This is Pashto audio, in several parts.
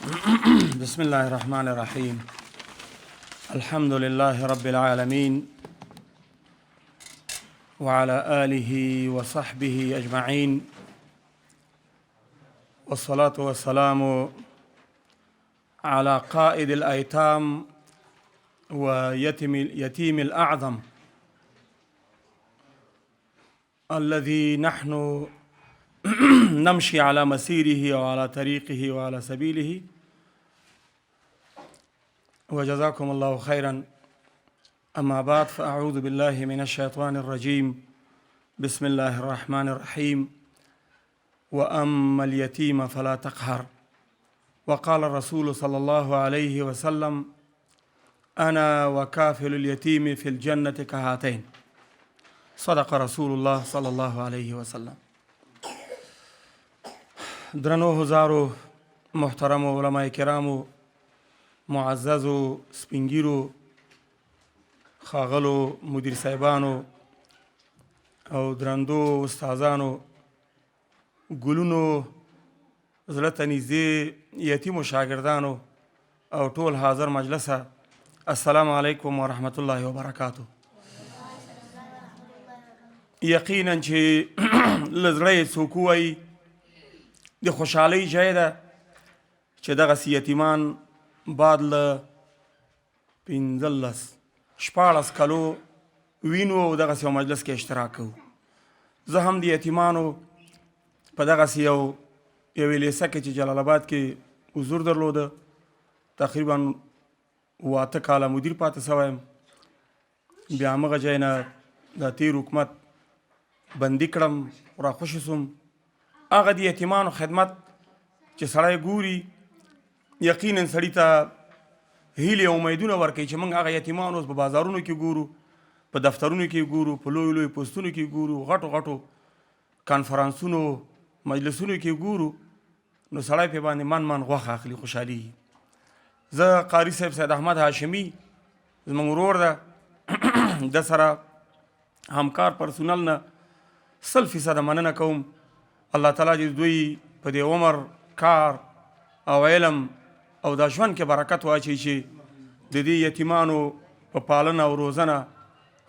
بسم الله الرحمن الرحيم. الحمد لله رب العالمين وعلى آله وصحبه أجمعين، والصلاة والسلام على قائد الأيتام ويتيم الأعظم الذي نحن نمشي على مسيره وعلى طريقه وعلى سبيله. وجزاكم الله خيرا. أما بعد، فأعوذ بالله من الشيطان الرجيم. بسم الله الرحمن الرحيم. وأما اليتيم فلا تقهر. وقال الرسول صلى الله عليه وسلم: أنا وكافل اليتيم في الجنة كهاتين. صدق رسول الله صلى الله عليه وسلم. درنو هزارو محترم علماء کرامو، معززو سپینګیرو، خاغلو مدیر صاحبانو او درندو استادانو، ګلونو، زړه ته نږدې یتیمو شاګردانو او ټول حاضر مجلسه، السلام علیکم ورحمت الله وبرکاتو. یقینا چې له زړه یې څوک ووایي د خوشحالۍ ځای ده چې دغسې یتیمان بعد له 15-16 کلو وینو او دغسې یو مجلس کې اشتراک کوو. زه هم د یتیمانو په دغسې یوې لیسه کې چې جلال آباد کې حضور درلوده، تقریبا 8 کاله مدیر پاتې سوی یم. بیا همغه ځای نه د تیر حکومت بندي کړم، راخوشي سوم. هغه د یتیمانو خدمت چې سړی ګوري، یقینا سړي ته هیلې او امیدونه ورکوي چې موږ هغه یتیمان اوس په بازارونو کې ګورو، په دفترونو کې ګورو، په لویو لویو پوستونو کې ګورو، غټو غټو کانفرانسونو مجلسونو کې ګورو، نو سړی پې باندې من غوښه اخلي، خوشحالېږي. زه قاري صاحب سید احمد هاشمي زموږ ورور ده، د سره همکار پرسونل نه 100% مننه کوم. الله تعالی دې دوی په دې عمر، کار او علم او دا ژوند کې برکت واچوي چې د دې یتیمانو په پالنه او روزنه،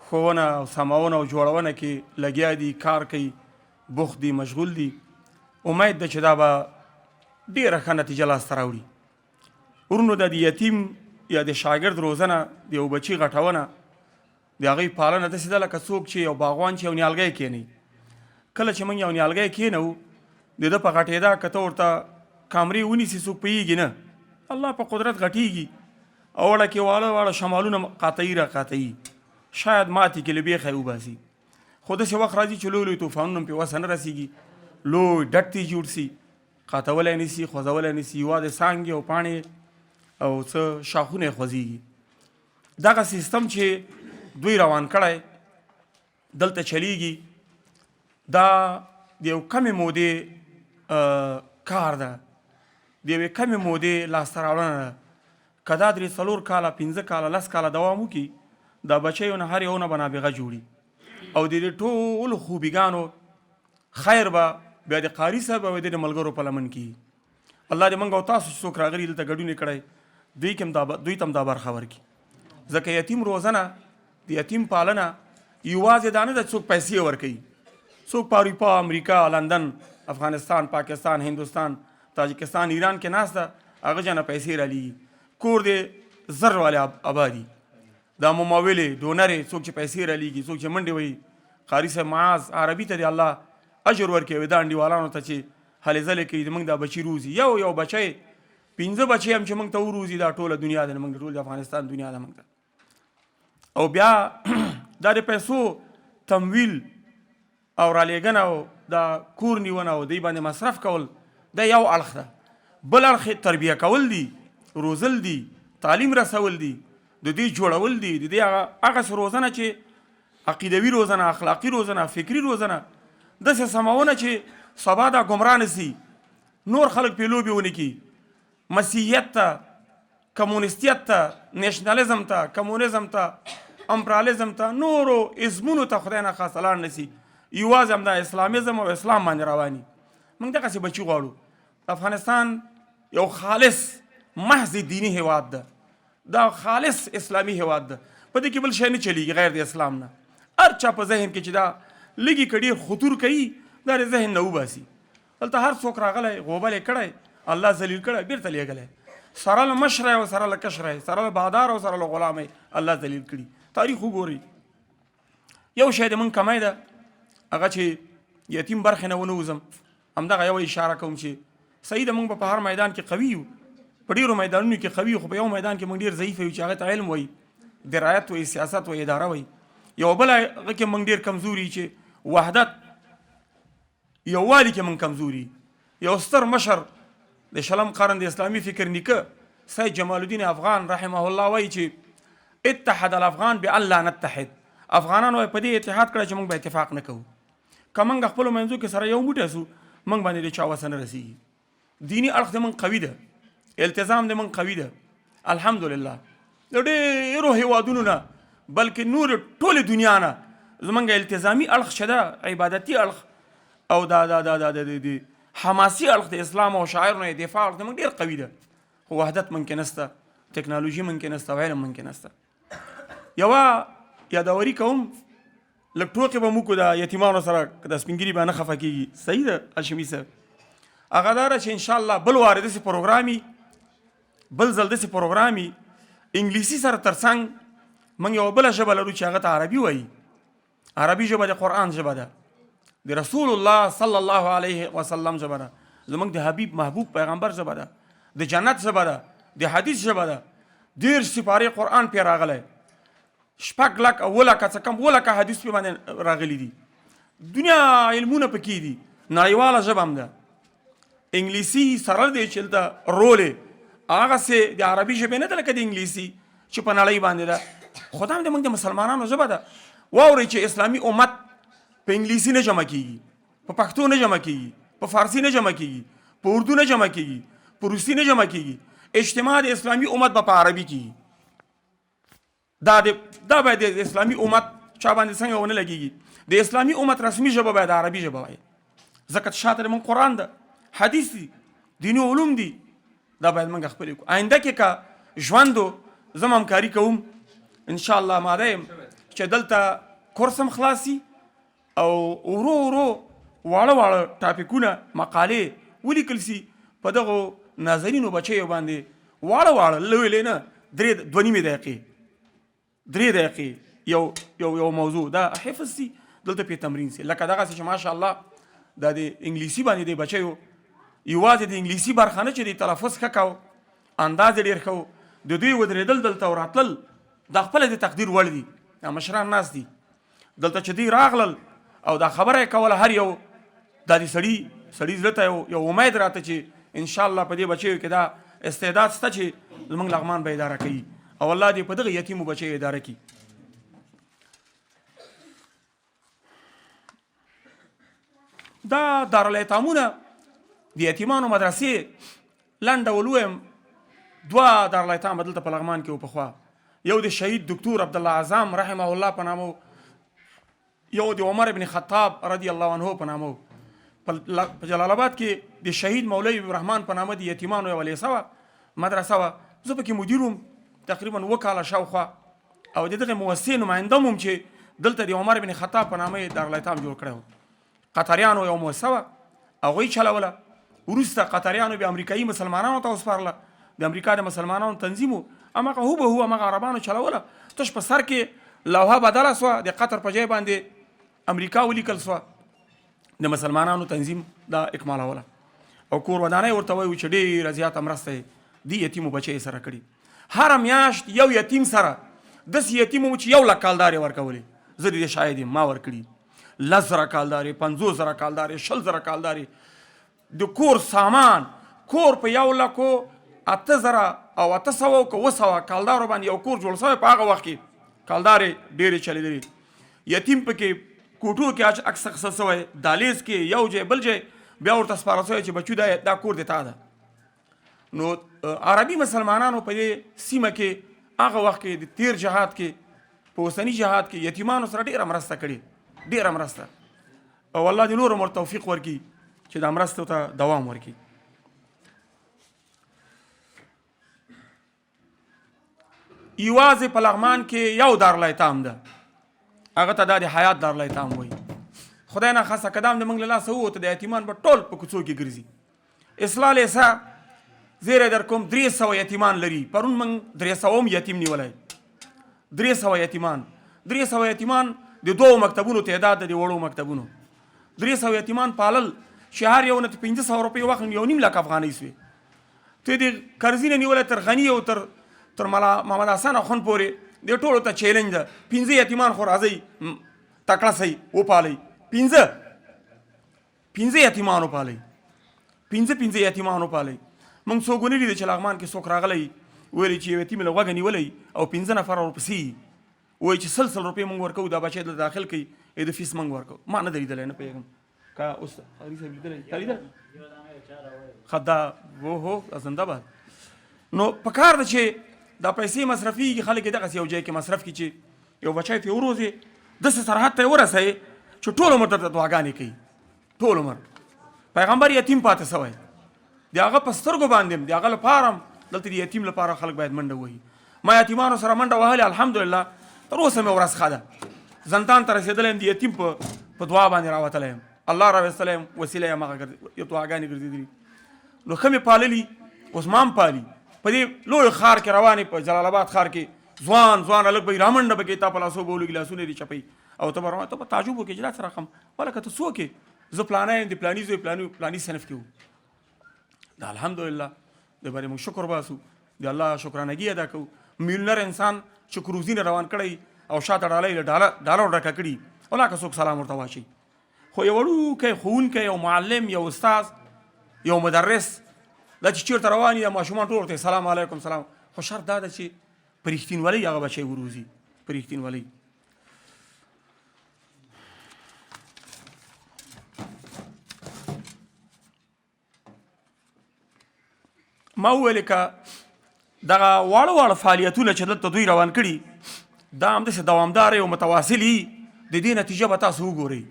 ښوونه او سماونه او جوړونه کې لګیا دي، کار کوي، بوخت دي، مشغول دي. امید ده چې دا به ډېره ښه نتیجه لاسته راوړي. ورونو، د یتیم یا د شاګرد روزنه، د یو بچي غټونه، د هغوی پالنه داسې ده لکه څوک چې یو باغوان چې یو نیالګی کښېنوي. کله چې موږ یو نیالګی کښېنوو، د ده په غټېدا که ته ورته کامرې ونیسي، څوک پوهېږي نه. الله په قدرت غټېږي او وړه کې واړه واړه شمالونه قاطعي را قاطعي، شاید ماتې کې له بیخه یې وباسي. خو داسې وخت راځي چې لوی لوی طوفانونه هم پرې وسه نه رسېږي، لوی ډټ ترې جوړ سي، قاطولی نه سي، خوځولی نه سي، یوازې څانګې او پاڼې او څه شاخونه یې خوځېږي. دغه سیستم چې دوی روان کړی دلته چلیږي، دا د یو کمې مودې کار ده، د یوې کمې مودې لاسته راوړنه ده. که دا 3-4 کاله، 5 کاله، 10 کاله دوام وکړي، دا بچیو نه هر یو نه به نابغه جوړي او د دې ټولو خوبیګانو خیر به بیا د قاري صاحب او د ملګرو په لمن کېږي. الله دې موږ او تاسو چې څوک راغلي دلته ګډون یې کړی، دوی ته هم دا برخه ورکړي. ځکه یتیم روزنه، د یتیم پالنه یوازې دا نه ده څوک پیسې ورکوي. څوک په اروپا، امریکا، لندن، افغانستان، پاکستان، هندوستان، تاجکستان، ایران کې ناست ده، هغه جانه پیسې رالیږي. کور دې زر والے آبادي، دا ممولې، ډونرې، څوک چې پیسې رالیږي، څوک چې منډې وهي. قاري صاحب معاذ عربي ته دې الله اجر ورکوي، دا انډیوالانو ته چې هلې ځلې کوي، موږ دا بچي روزي. یو بچی، 15 بچی هم چې موږ ته وروزي، دا ټوله دنیا ده، موږ ټول د افغانستان دنیا ده موږ ته. او بیا دا د پیسو تمویل او رالیږنه او دا کور نیونه او دوی باندې مصرف کول، دا یو اړخ ده. بل اړخ یې تربیه کول دي، روزل دي، تعلیم رسول دي، د دې جوړول دي، د دې هغسې روزنه چې عقیدوي روزنه، اخلاقي روزنه، فکري روزنه، داسې سمونه چې سبا دا ګمراه نه سي، نور خلک پرې لوبې ونه کړي. مسیحیت ته، کمونیستیت ته، نیشنالیزم ته، کمونیزم ته، امپریالیزم ته، نورو ازمونو ته خدای نه خاصه لاړ نه سي، یوازې همدا اسلامیزم او اسلام باندې رواني. موږ دغسې بچي غواړو. افغانستان یو خالص محض دینی هیواد ده، دا خالص اسلامي هیواد ده، په دې کې بل شی نه چلیږي غیر د اسلام نه. هر چا په ذهن کې چې دا لږي که ډېر خطور کوي دا د ذهن نه وباسي. دلته هر څوک راغلی غوبل یې کړی، الله ذلیل کړی، بېرته لیږلی، سره له مشره او سره له کشره، سره له بادار او سره له غلام الله ذلیل کړي. تاریخ وګورئ. یو شی د مونږ کمی ده هغه چې یتیم برخې نه ونه وځم، همدغه یو اشاره کوم چې صحیح ده مونږ به په هر میدان کې قوي یو، په ډېرو میدانونو کې قوي یو، خو په یو میدان کې مونږ ډېر ضعیف یو چې هغه ته علم وایي، درایت وایي، سیاست وایي، اداره وایي. یو بله هغه کې مونږ ډېر کمزوري چې وحدت یووالي کې مونږ کمزوري. یو ستر مشر د شلم قرن د اسلامي فکر نیکه سید جمال الدین افغان رحمه الله وایي چې اتحد الافغان بأن لا نتحد. افغانان وایي په دې اتحاد کړه چې مونږ به اتفاق نه کوو. که مونږ خپلو منځو کې سره یو موټی سو مونږ باندې د چا وسه نه رسېږي. دیني اړخ د مونږ قوي ده، التزام د مونږ قوي ده الحمدلله. د ډېرو هیوادونو نه بلکې نور ټولې دنیا نه زمونږ التزامي اړخ چې ده، عبادتي اړخ او د حماسي اړخ د اسلام او شاعرونو د دفاع اړخ د مونږ ډېر قوي ده. خو وحدت مونږ کې نشته، ټکنالوژي مونږ کې نشته او علم مونږ کې نشته. یوه یادوري کوم، لږ ټوکې به موږ د یتیمانو سره که د سپین ږیري به نه خفه کېږي، صحیح ده هاشمي صاحب. هغه دا ده چې انشاءالله بل وارې داسې پروګرام بل ځل داسې پروګرام انګلیسي سره تر څنګ موږ یوه بله ژبه لرو چې هغه ته عربي وایي. عربي ژبه د قرآن ژبه ده، د رسول الله صلی الله علیه وسلم ژبه ده، زموږ د حبیب محبوب پیغمبر ژبه ده، د جنت ژبه ده، د حدیث ژبه ده. 10 سپارې قرآن پرې راغلی، 6 لک او 7 څه کم 7 حدیث پرې باندې راغلي دي. دنیا علمونه پکې دي، نړیواله ژبه هم ده. انګلیسي سره دی چې دلته رول هغسې د عربي ژبې نه ده لکه د انګلیسي چې په نړۍ باندې ده، خو دا هم زموږ د مسلمانانو ژبه ده. واورئ چې اسلامي امت په انګلیسي نه جمع کېږي، په پښتو نه جمع کېږي، په فارسي نه جمع کېږي، په اردو نه جمع کېږي، په روسي نه جمع کېږي. اجتماع د اسلامي امت به په عربي کېږي. دا باید د اسلامي امت چا باندې څنګه ونه لګېږي. د اسلامي امت رسمي ژبه باید عربي ژبه وایي، ځکه چې شاته زموږ قرآن ده، حدیث دي، دیني علوم دي. دا باید موږ خپلې کړو. آینده کې که ژوند و زه همکاري کوم انشاءالله، ماده یم چې دلته کورس هم خلاصي او ورو ورو واړه واړه ټاپکونه مقالې ولیکل سي په دغو نازنینو بچیو باندې، واړه واړه لویلې نه، 3 دقیقې یو موضوع دا حفظ سي، دلته پې تمرین سي. لکه دغسې چې ماشاءالله دا د انګلیسي باندې د بچیو یوازې د انګلیسي برخه نه چې د تلفظ ښه کو، انداز یې ډېر ښه و، د دوی ودرېدل دلته او راتلل دا خپله د تقدیر وړ دي. دا مشران ناست دي دلته چې دوی راغلل او دا خبره یې کوله، هر یو دا د سړي زړه ته یو امید راته چې انشاءالله په دې بچیو کې دا استعداد شته چې زموږ لغمان به اداره کوي او الله دې په دغه یتیمو بچیو اداره کړي. دا دارالایتامونه د یتیمانو مدرسې لنډ ډول ووایم، 2 دارالایتام به دلته په لغمان کې و پخوا. یو د شهید دکتور عبدالله اعظم رحمه الله په نامه، یو د عمر ابن خطاب رضی الله عنه په نامه. په جلال آباد کې د شهید مولوي ابراهمان په نامه د یتیمانو یوه لیسه وه، مدرسه وه. زه پکې مدیر وم تقریبا 2 کاله شاوخوا، او د دغې مؤسسې نماینده وم چې دلته د عمر ابن خطاب په نامه یې دارالایتام جوړ کړی و. قطریانو یو مؤسسه وه، هغوی چلوله. وروسته قطریانو بیا امریکایي مسلمانانو ته وسپارله، د امریکا د مسلمانانو تنظیم و، همغه هوبهو همغه عربانو چلوله. تش په سر کې لوحه بدله سوه، د قطر په ځای باندې امریکا ولیکل سوه، د مسلمانانو تنظیم دا اکمالوله. او کور ودانۍ ورته وایو چې ډېره زیاته مرسته یې دې یتیمو بچیو سره کړي. هره میاشت یو یتیم سره داسې یتیم و چې 1 لک کالدارې ورکولې. زه د دې شاهد یم، ما ورکړي 10,000 کالدارې، 50,000 کالدارې، 20,000 کالدارې. د کور سامان، کور په 1,08,000 او 800 که 200 کالدارو باندې یو کور جوړ شوی. په هغه وخت کې کالدارې ډېرې چلېدلې. یتیم پکې کوټو کې عکس اخیستل شوی، دهلیز کې یو ځای بل ځای بیا ورته سپارل شوی چې بچو دا کور د تا ده. نو عربي مسلمانانو په دې سیمه کې هغه وخت کې د تیر جهاد کې، په اوسني جهاد کې یتیمانو سره ډېره مرسته کړې، ډېره مرسته. او الله دې نور عمر توفیق ورکړي چې دا مرستو ته دوام ورکړي. یوازې په لغمان کې یو دارالایتام ده، هغه ته دا د حیات دارالایتام وایي. خدای نه خاصه قدم د موږ له لاسه ووته، د یتیمان به ټول په کوڅو کې ګرځي. اصلاح لیسه زیری در کوم 300 یتیمان لري. پرون موږ 300 یتیم نیولی. 300 یتیمان 300 یتیمان د 2 مکتبونو تعداد د وړو مکتبونو. 300 یتیمان پالل چې هر یو نه 500 روپۍ واخلي 1.5 لک افغانۍ سوې. ته د کرزي نه نیولی تر غني او تر محمد حسن اخون پورې د ټولو ته چیلنج ده. 15 یتیمان خو راځئ تکړه سئ وپالئ. 15 یتیمان وپالئ. 15 یتیمان وپالئ. موږ څوک ونه لیدل چې لغمان کې څوک راغلی ویلي چې یو یتیم له غوږه نیولی او 15 نفر ورپسې وایي چې 100 روپۍ موږ ورکوو، دا بچی دلته داخل کوي، د فیس موږ ورکوو. ما نه ده لیدلی، نه پوهېږم که اوس قاري صاحب لیدلی تا لیده ښه دا هو زنده باد. نو په کار ده چې دا پیسې مصرفېږي، خلک یې دغسې یو ځای کې مصرف کړي چې یو بچی ته یې وروځې داسې سرحد ته یې ورسوي چې ټول عمر درته دعاګانې کوي. ټول عمر پیغمبر یتیم پاتې سوی، د هغه په سترګو باندې د هغه لپاره هم دلته د یتیم لپاره خلک باید منډه ووهي. ما یتیمانو سره منډه وهلې، الحمدلله تر اوسه مې ورځ ښه ده. زندان ته رسېدلی یم، د یتیم په دعا باندې راوتلی یم، الله راویستلی یم، وسیله یې همغه دعاګانې ګرځېدلي. نو ښه مې پاللي، اوس ما هم پالي. په دې لوی ښار کې روانې، په جلال آباد ښار کې ځوان هلک به یې رامنډه به کوي، تا په لاسو به ولګي، لاسونه یې چپوي او ته به روان، ته به تعجب وکړې چې دا څه رقم ولکه ته څوک یې؟ زه پلانی یم، د پلاني زوی پلاني صنف کې وو. دا الحمدلله د باندې موږ شکر باسو، د الله شکرانګي ادا کوو. میلیونر انسان چې کروزي نه روان کړی او شاته ډالۍ له ډالر ډکه کړي، ولا که څوک سلام ورته واچوي. خو یو وړوکی ښوونکی، یو معلم، یو استاذ، یو مدرس دا چې چېرته روان وي ماشومان ټول ورته سلام علیکم سلام. خو شرط دا ده چې په رښتینولۍ هغه بچی وروځي، په رښتینولۍ. ما وویلې که دغه واړه فعالیتونه چې دلته دوی روان کړي دا همداسې دوامداره او متواصلي، د دې نتیجه به تاسو وګورئ.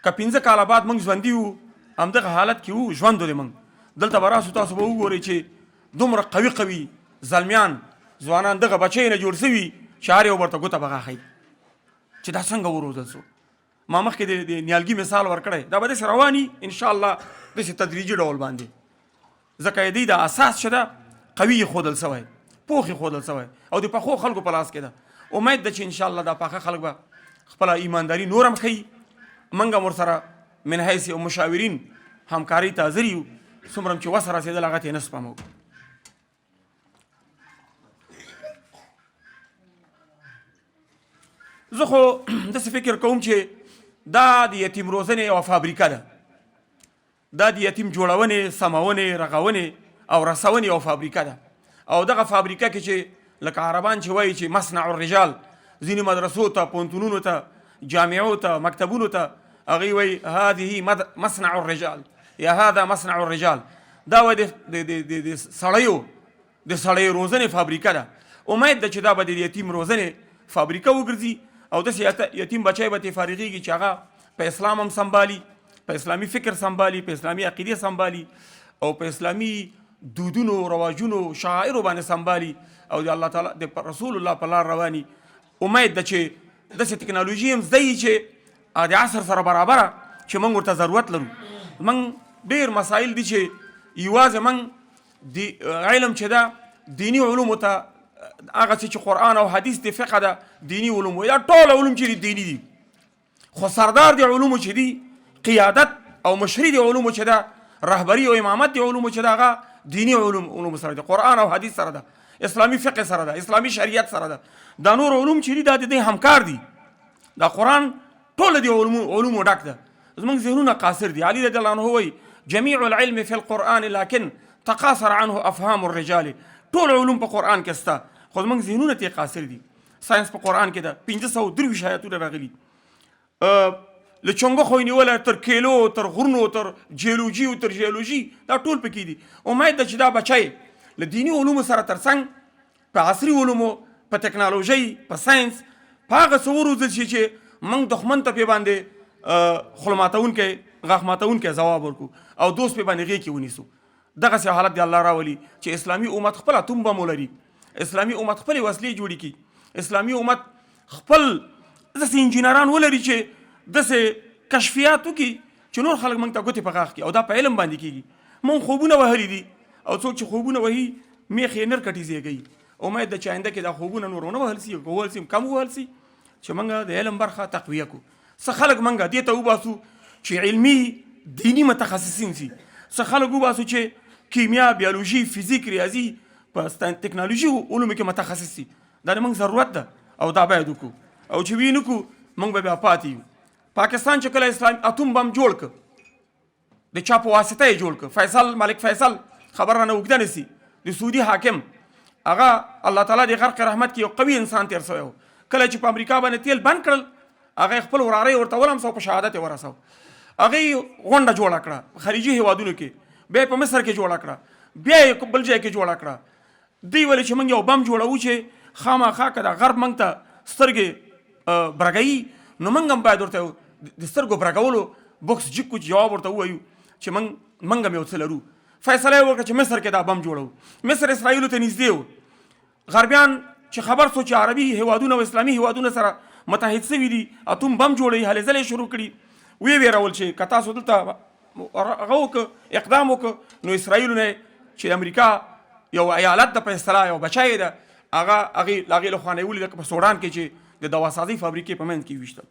که 15 کاله بعد موږ ژوندي وو، همدغه حالت کې وو، ژوند دی موږ دلته به راسو، تاسو به وګورئ چې دومره قوي ځلمیان ځوانان دغه بچی نه جوړ سوي چې هر یو ورته ګوته به غاښئ چې دا څنګه وروزل سو. ما مخکې د نیالګي مثال ورکړی، دا به داسې رواني انشاءالله داسې تدریجي ډول باندې، ځکه یې د اساس چې ده قوي ښودل سوی، پوخ یې ښودل سوی او د پخو خلکو په لاس کې ده. امید ده چې انشاءالله دا پاخه خلک به خپله ایمانداري نور هم ښیي. موږ هم ورسره من حیث مشاورین همکارۍ ته حاضر یو، څومره هم چې وس رسېدل هغه ته یې نه سپموو. زه خو داسې فکر کوم چې دا د یتیم روزنې یوه فابریکه ده، دا د یتیم جوړونې، سمونې، رغونې او رسونې یوه فابریکه ده. او دغه فابریکه کې چې لکه عربان چې وایي چې مصنع الرجال، ځینې مدرسو ته، پوهنتونونو ته، جامعو ته، مکتبونو ته هغوی وایي هذه مصنع الرجال یا هذا مصنع الرجال، دا وایي د سړیو روزنې فابریکه ده. امید ده چې دا به د یتیم روزنې فابریکه وګرځي او داسې یتیم بچی به ترې فارغېږي چې هغه په اسلام هم سنبالي، په اسلامي فکر سنبالي، په اسلامي عقیدې سنبالي او په اسلامي دودونو، رواجونو، شعائرو باندې سنبالي او د الله تعالی د رسول الله په لار رواني. امید ده چې داسې ټکنالوژي هم زده وي چې د عصر سره برابره، چې موږ ورته ضرورت لرو. موږ ډېر مسایل دي چې یوازې موږ د علم چې ده دیني علومو ته هغه څه چې قرآن او حدیث د فقه ده دیني علوم وایي، دا ټول علوم چې دیني دي، خو سردار د علومو چې دي، قیادت او مشري د علومو چې ده، رهبري او امامت د علومو چې ده، هغه دیني علوم سره ده، قرآن او حدیث سره ده، اسلامي فقه سره ده، اسلامي شریعت سره ده. دا نور علوم چې دي دا د دې همکار دي. دا قرآن ټول د علومو ډک ده. زموږ ذهنونه قاصر دي. علي رضی الله عنه وایي جميع العلم في القرآن لكن تقاصر عنه افهام الرجال. ټول علوم په قرآن کې شته خو زموږ ذهنونه ترې قاصر دي. ساینس په قرآن کې ده 523 آیاتونه راغلي، له چونګښو یې نیولی تر کیلو، تر غرونو، تر جیولوژي او تر جیولوژي، دا ټول پکې دي. امید ده چې دا بچی له دیني علومو سره ترڅنګ په عصري علومو، په ټکنالوژۍ، په ساینس، په هغه څه وروزل شي چې موږ دښمن ته پې باندې خوله ماتونکی، غاښ ماتونکی ځواب ورکړو او دوست پې باندې غېږ کې ونیسو. دغسې حالت د الله راولي چې اسلامي امت خپله تومبه مو لري، اسلامي امت خپل وسلې جوړې کړي، اسلامي امت خپل داسې انجینران ولري چې داسې کشفیات وکړي چې نور خلک موږ ته ګوتې په غاښ کړي، او دا په علم باندې کېږي. موږ خوبونه وهلي دي، او څوک چې خوبونه وهي میخ یې نر کټي زیږوي. امید ده چې آینده کې دا خوبونه نور ونه وهل سي، وهل سي کم وهل سي، چې موږ د علم برخه تقویه کړو. څه خلک موږ دې ته وباسو چې علمي دینی متخصصین سي، څه خلک وباسو چې کیمیا، بیولوژي، فزیک، ریاضي په ټکنالوژي علومو کې متخصص سي. دا د موږ ضرورت ده او دا باید وکړو، او چې وی نه کړو موږ به بیا پاتې یو. پاکستان چې کله اسلام اتوم بم جوړ کړ، د چا په واسطه یې جوړ کړ، فیصل ملک فیصل خبر رانه اوږده نه سي، د سعودي حاکم هغه الله تعالی د غرق رحمت کې یو قوي انسان تېر سوی و. کله چې په امریکا باندې تیل بند کړل، هغه خپل وراره یې ورته ولمسو، په شهادت یې ورسو. هغه یې غونډه جوړه کړه خلیجي هیوادونو کې، بیا یې په مصر کې جوړه کړه، بیا یې بل ځای کې جوړه کړه. دوی ویل چې موږ یو بم جوړوو چې خامخا که د غرب موږ ته سترګې برګوي، نو موږ هم باید ورته د سترګو برګولو بوکس جګ کړو چې جواب ورته ووایو چې موږ هم یو څه لرو. فیصله یې وکړه چې مصر کې دا بم جوړو. مصر اسرائیلو ته نږدې و. غربیان چې خبر سو چې عربي هیوادونه او اسلامي هیوادونه سره متحد سوي دي، اتوم بم جوړوي، هلې ځلې شروع کړي، ویې ویرول چې که تاسو دلته هغه وکړه، اقدام وکړه، نو اسرائیلو نه چې امریکا یو ایالت ده، په اصطلاح یو بچی ده، هغې له خوا نه یې ولیده په سوډان کې چې د دواسازۍ فابریکې په منځ کې ویشتل.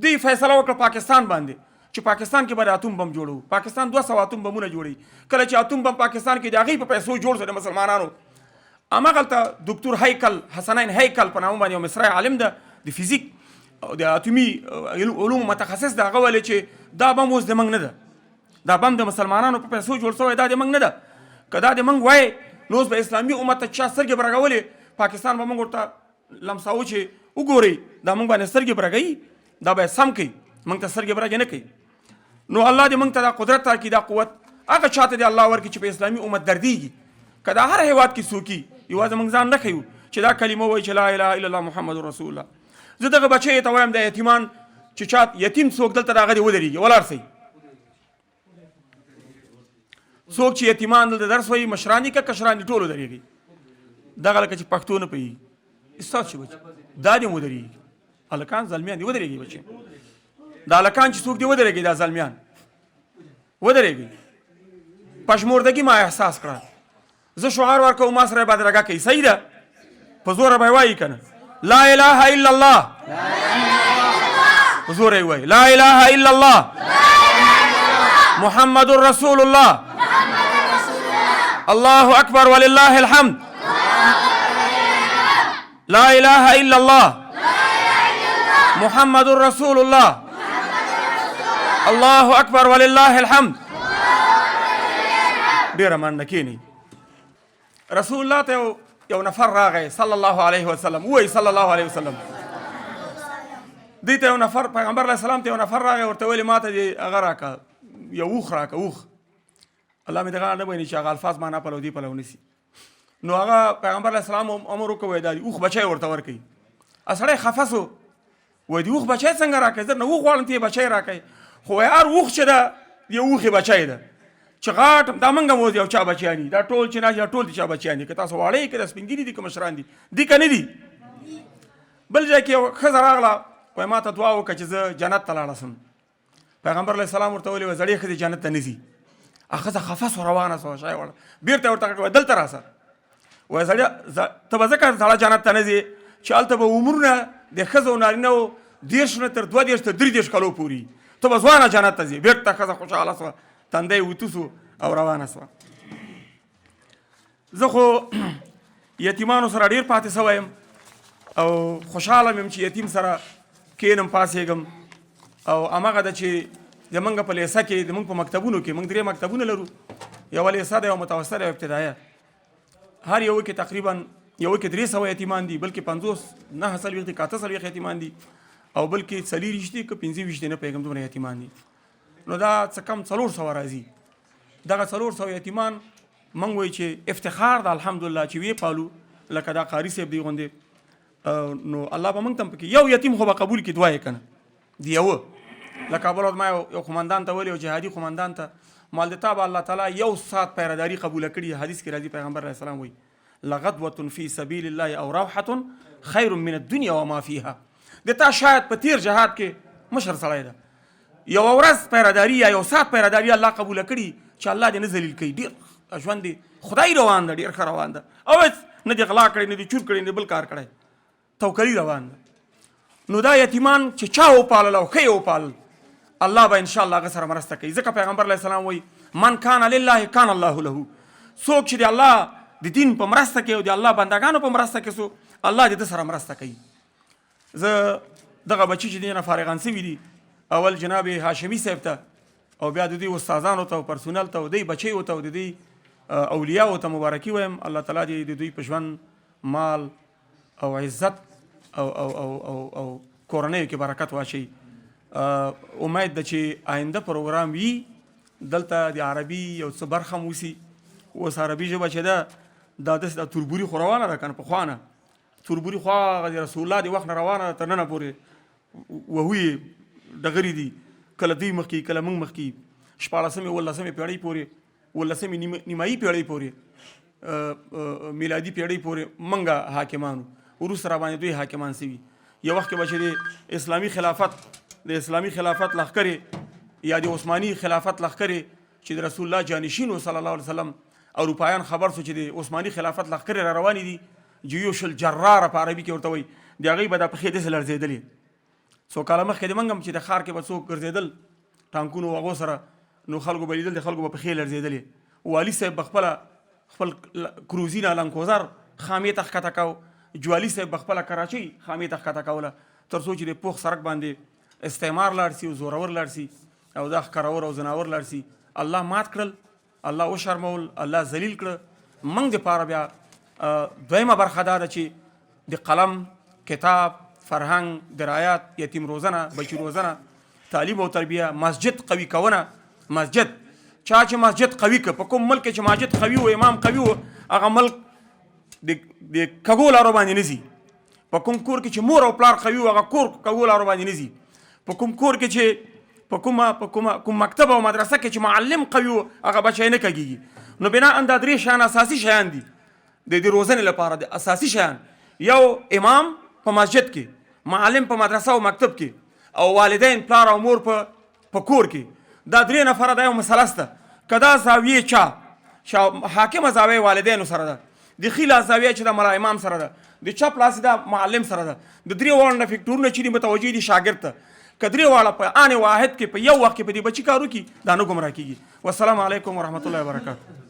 دوی فیصله وکړه پاکستان باندې چې پاکستان کې به اتوم بم جوړو. پاکستان 200 اتوم بمونه جوړوي. کله چې اتوم بم پاکستان کې د هغې په پیسو جوړ شو د مسلمانانو، هماغلته دکتور هیکل حسنین هیکل په نامه باندې یو مصری عالم ده د فزیک او د اتومي علومو متخصص ده، هغه ویلې چې دا بم اوس د موږ نه ده، دا بم د مسلمانانو په پیسو جوړ شوی، دا د موږ نه ده. که دا د موږ وای نو اوس به اسلامي امت ته چا سترګې برګولې، پاکستان به موږ ورته لمساوو چې وګورئ دا موږ باندې سترګې برګوي، دا به یې سم کوي، موږ ته سترګې برګې نه کوي. نو الله دې موږ ته دا قدرت راکړي، دا قوت هغه چاته دې الله ورکړي چې په اسلامي امت دردېږي. که دا هر هیواد کې څوک یوازې موږ ځان نه ښیو چې دا کلمه وایي چې لا اله الا الله محمد رسول الله. زه دغه بچی ته وایم د یتیمان چې چا یتیم څوک دلته د هغه دې ودرېږي، ولاړ سئ. څوک چې یتیمان دلته درس وایي، مشران دي که کشران دي، ټول ودرېږي. دغه لکه چې پښتو نه پوهېږي، ستاسو چې بچي دا دې ودرېږي. هلکان زلمیان دي ودرېږي، بچي دا هلکان چې څوک دي ودرېږي، دا زلمیان ودرېږي. پشموردګي ما احساس کړه، زه شعار ورکوم، ما سره یې بدرګه کوي، صحیح ده، په زوره به یې وایي که نه لا اله الا الله، په زوره یې وایي لا اله الا الله محمد رسول الله، الله اکبر ولله الحمد، لا اله الا الله محمد رسول الله، الله اکبر ولله الحمد. ډېره مننه کېنئ. رسول الله ته یو نفر راغی صلی الله علیه وسلم، وایي صلی الله علیه وسلم، دوی ته یو نفر، پیغمبر علیه السلام ته یو نفر راغی، ورته ویلې ما ته دې هغه راکړه، یو اوښ راکړه، اوښ. الله مې دغه نه ویني چې هغه الفاظ معنا پلو دې پلو نیسي. نو هغه پیغمبر علیه السلام امر وکړ، وایي دا اوښ بچی ورته ورکوي. سړی خفه سو، وایي د اوښ بچی څنګه راکوي، زه نه اوښ غواړم ته یې بچی راکوي، خو وایي هر اوښ چې ده د یو اوښې بچی ده، چې غاټ دا موږ هم اوس یو چا بچیان دي، دا ټول چې ناشي ټول د چا بچیان دي، که تاسو واړه یې که د سپین ږیري دي که مشران دي، دي که نه دي. بل ځای کې یو ښځه راغله، وایي ما ته دعا وکړه چې زه جنت ته لاړه سم. پیغمبر علیه السلام ورته ویلي وایي زړې ښځې جنت ته نه ځي. هغه ښځه خفه سوه، روانه سوه، شای وړه، بېرته یې ورته کړه وایي دلته راسه، وایي سړیه ته به ځکه سړی جنت ته نه ځې چې هلته به عمرونه د ښځو او نارینهو 30 نه تر 32 تر 33 کلو پورې، ته به ځوانه جنت ته ځې. بېرته ښځه خوشحاله سوه، تندی یې وتو سو او روانه سوه. زه خو یتیمانو سره ډېر پاتې سوی یم او خوشحاله یم چې یتیم سره کښېنم پاڅېږم. او هماغه ده چې زمونږ په لیسه کې زمونږ په مکتبونو کې موږ 3 مکتبونه لرو، یوه لیسه ده، یوه متوسطه ده، یوه ابتدایه. هر یوه کې تقریبا یوه کې 300 یتیمان دي، بلکې 59 41 یتیمان دي، او بلکې 40 دي که 25 نه پوهېږم دومره یتیمان دي. نو دا څه کم 400 راځي. دغه 400 یتیمان موږ وایو چې افتخار ده الحمدلله چې ویې پالو، لکه دا قاري صاحب دی غوندې. نو الله به موږ ته هم پکې یو یتیم خو به قبول کړي، 2 یې که نه د یوه. لکه بل ورځ ما یو قمندان ته ویلي، یو جهادي قمندان ته، مال د تا به الله تعالی 1 ساعت پیرداري قبوله کړي. حدیث کې راځي پیغمبر علیه السلام وایي لغدوة فی سبیل الله او روحة خیر من الدنیا وما فیها. د تا شاید په تیر جهاد کې مشر سړی ده، یوه ورځ پیراداري یا یو ساعت پیراداري الله قبوله کړي چې الله دې نه ذلیل کوي. ډېر ژوند دی خدای روان ده، ډېر ښه روان ده، او هېڅ نه دې غلا کړی، نه دې چور کړی، نه بل کار کړی، توکلي روان ده. نو دا یتیمان چې چا وپالل او ښه یې وپالل، الله به انشاءالله هغه سره مرسته کوي. ځکه پیغمبر علیه السلام وایي من کان لله کان الله له. څوک چې د الله د دین په مرسته کې او د الله بندګانو په مرسته کې سو، الله دې ده سره مرسته کوي. زه دغه بچي چې دې نه فارغان سوي دي، اول جناب هاشمي صاحب ته او بیا د دوی استادانو ته او پرسونل ته او دوی بچیو ته او د دوی اولیاو ته مبارکي وایم. الله تعالی دې د دوی په ژوند، مال او عزت او او او او او کورنیو کې برکت واچوي. امید ده چې آینده پروګرام وي دلته د عربي یو څه برخه هم وسي. اوس عربي ژبه چې ده دا داسې د توربوري خو روانه ده که نه، پخوا نه توربوري خو هغه د رسول الله د وخت نه روانه ده تر ننه پورې وهوی ډغرې دي، کله دوی مخکې کله موږ مخکې، 14مې 15مې پیړۍ پورې، 15مې نیمایي پیړۍ پورې، میلادي پیړۍ پورې موږ حاکمانو، وروسته راباندې دوی حاکمان سوي. یو وخت کې به چې د اسلامي خلافت لښکرې یا د عثماني خلافت لښکرې چې د رسول الله جانشین صلی الله علیه وسلم، اروپایان خبر سو چې د عثماني خلافت لښکرې را روانې دي، جیوش الجراره په عربي کې ورته وایي، د هغوی به دا پښې داسې لړزېدلې. څو کاله مخکې د موږ هم چې د ښار کې به څوک ګرځېدل ټانکونو هغو سره، نو خلکو به لیدل د خلکو به پښې لړزېدلې. والي صاحب به خپل کروزي نه لنګوزر خامې ته ښکته کو، جوالي صاحب به خپله کراچۍ خامې ته ښکته کوله، تر څو چې د پوخ سړک باندې استعمار لاړ سي او زورور لاړ سي او دا ښکرور او زناور لاړ سي. الله مات کړل، الله وشرمول، الله ذلیل کړه. موږ دپاره بیا دویمه برخه دا ده چې د قلم، کتاب، فرهنګ، درایات، یتیم روزنه، بچی روزنه، تعلیم او تربیه، مسجد قوي کونه. مسجد چا چې مسجد قوي که، په کوم ملک کې چې مسجد قوي و، امام قوي و، هغه ملک د کږو لارو باندې نه ځي. په کوم کور کې چې مور او پلار قوي و، هغه کور کږو لارو باندې نه ځي. په کوم کور کې چې کوم مکتب او مدرسه کې چې معلم قوي و، هغه بچی نه کږېږي. نو بناء دا درې شیان اساسي شیان دي د روزنې لپاره، د اساسي شیان: یو امام په مسجد کې، معلم په مدرسه او مکتب کې، او والدین پلار او مور په کور کې. دا درې نفره دا یو مثلث ده. که دا زاویې چا حاکمه زاویه والدینو سره ده، د ښي لاس زاویه چې د ملا امام سره ده، د چپ لاس د معلم سره ده، د درې واړو نه فکټورونه چې دي متوجه دي شاګرد ته. که درې واړه په آن واحد کې په یو وخت کې په دې بچي کار وکړي، دا نه ګمراه کېږي. والسلام علیکم ورحمة الله وبرکاته.